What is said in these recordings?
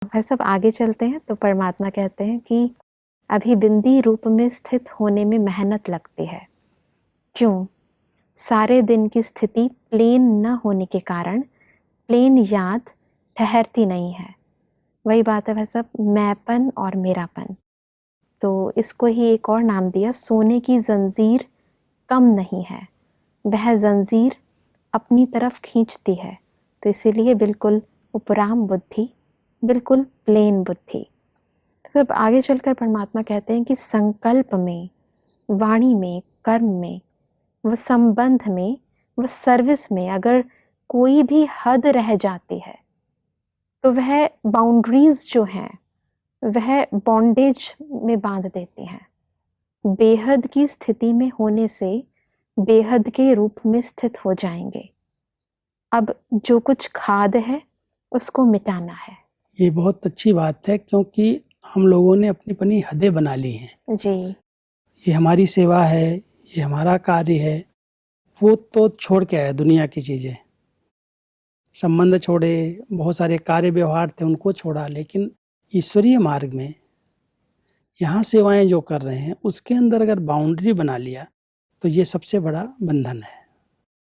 भाई साहब आगे चलते हैं तो परमात्मा कहते हैं कि अभी बिंदी रूप में स्थित होने में मेहनत लगती है। क्यों? सारे दिन की स्थिति प्लेन न होने के कारण प्लेन याद ठहरती नहीं है। वही बात है भाई साहब, मैंपन और मेरापन। तो इसको ही एक और नाम दिया, सोने की जंजीर कम नहीं है, वह जंजीर अपनी तरफ खींचती है। तो इसीलिए बिल्कुल उपराम बुद्धि, बिल्कुल प्लेन बुद्धि। सब आगे चलकर परमात्मा कहते हैं कि संकल्प में, वाणी में, कर्म में, व संबंध में, व सर्विस में अगर कोई भी हद रह जाती है तो वह बाउंड्रीज जो हैं वह बॉन्डेज में बांध देती हैं। बेहद की स्थिति में होने से बेहद के रूप में स्थित हो जाएंगे। अब जो कुछ खाद है उसको मिटाना है। ये बहुत अच्छी बात है, क्योंकि हम लोगों ने अपनी अपनी हदें बना ली हैं। जी। ये हमारी सेवा है, ये हमारा कार्य है, वो तो छोड़ के आया दुनिया की चीज़ें, संबंध छोड़े, बहुत सारे कार्य व्यवहार थे उनको छोड़ा, लेकिन ईश्वरीय मार्ग में यहाँ सेवाएं जो कर रहे हैं उसके अंदर अगर बाउंड्री बना लिया तो ये सबसे बड़ा बंधन है।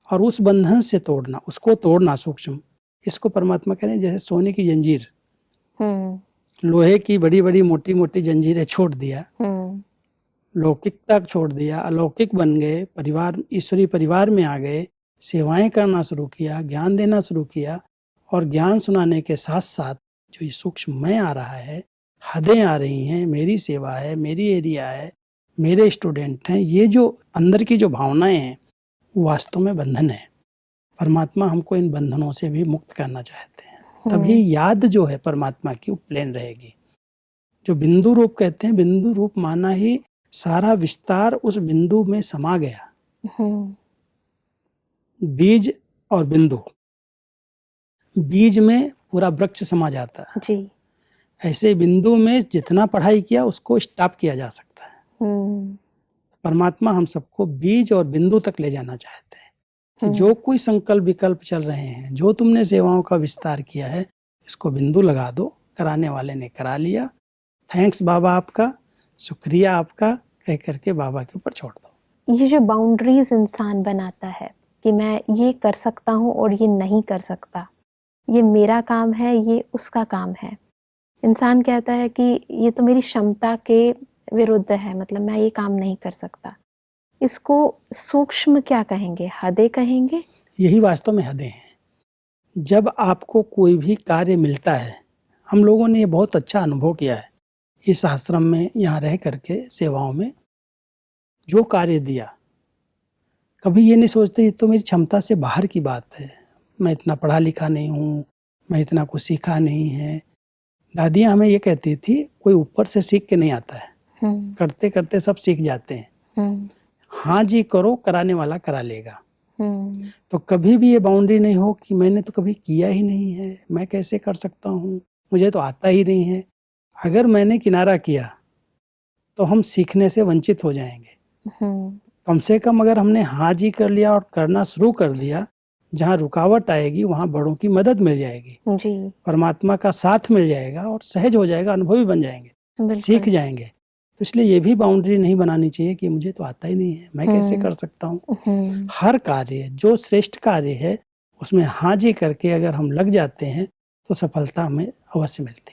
और उस बंधन से तोड़ना, उसको तोड़ना सूक्ष्म, इसको परमात्मा कह रहे हैं जैसे सोने की जंजीर, लोहे की बड़ी बड़ी मोटी मोटी जंजीरें छोड़ दिया, लौकिकता छोड़ दिया, अलौकिक बन गए, परिवार, ईश्वरीय परिवार में आ गए, सेवाएं करना शुरू किया, ज्ञान देना शुरू किया, और ज्ञान सुनाने के साथ साथ जो ये सूक्ष्म मैं आ रहा है, हदें आ रही हैं, मेरी सेवा है, मेरी एरिया है, मेरे स्टूडेंट हैं, ये जो अंदर की जो भावनाएं हैं वो वास्तव में बंधन है। परमात्मा हमको इन बंधनों से भी मुक्त करना चाहते हैं, तभी याद जो है परमात्मा की वो प्लेन रहेगी। जो बिंदु रूप कहते हैं, बिंदु रूप माना ही सारा विस्तार उस बिंदु में समा गया। बीज और बिंदु, बीज में पूरा वृक्ष समा जाता है जी। ऐसे बिंदु में जितना पढ़ाई किया उसको स्टॉप किया जा सकता है। परमात्मा हम सबको बीज और बिंदु तक ले जाना चाहते हैं कि जो कोई संकल्प विकल्प चल रहे हैं, जो तुमने सेवाओं का विस्तार किया है, इसको बिंदु लगा दो। कराने वाले ने करा लिया, थैंक्स बाबा आपका, शुक्रिया आपका कह करके बाबा के ऊपर छोड़ दो। ये जो बाउंड्रीज इंसान बनाता है कि मैं ये कर सकता हूँ और ये नहीं कर सकता, ये मेरा काम है, ये उसका काम है। इंसान कहता है कि ये तो मेरी क्षमता के विरुद्ध है, मतलब मैं ये काम नहीं कर सकता। इसको सूक्ष्म क्या कहेंगे? हदें कहेंगे। यही वास्तव में हदें हैं। जब आपको कोई भी कार्य मिलता है, हम लोगों ने ये बहुत अच्छा अनुभव किया है इस आश्रम में, यहाँ रह करके सेवाओं में जो कार्य दिया, कभी ये नहीं सोचते ये तो मेरी क्षमता से बाहर की बात है, मैं इतना पढ़ा लिखा नहीं हूँ, मैं इतना कुछ सीखा नहीं है। दादियाँ हमें ये कहती थी कोई ऊपर से सीख के नहीं आता है, करते करते सब सीख जाते हैं। हाँ जी करो, कराने वाला करा लेगा। तो कभी भी ये बाउंड्री नहीं हो कि मैंने तो कभी किया ही नहीं है, मैं कैसे कर सकता हूँ, मुझे तो आता ही नहीं है। अगर मैंने किनारा किया तो हम सीखने से वंचित हो जाएंगे। कम से कम अगर हमने हाँ जी कर लिया और करना शुरू कर दिया, जहाँ रुकावट आएगी वहाँ बड़ों की मदद मिल जाएगी जी। परमात्मा का साथ मिल जाएगा और सहज हो जाएगा, अनुभवी बन जाएंगे, सीख जाएंगे। तो इसलिए ये भी बाउंड्री नहीं बनानी चाहिए कि मुझे तो आता ही नहीं है, मैं कैसे कर सकता हूँ। हर कार्य जो श्रेष्ठ कार्य है उसमें हाँ जी करके अगर हम लग जाते हैं तो सफलता हमें अवश्य मिलती है।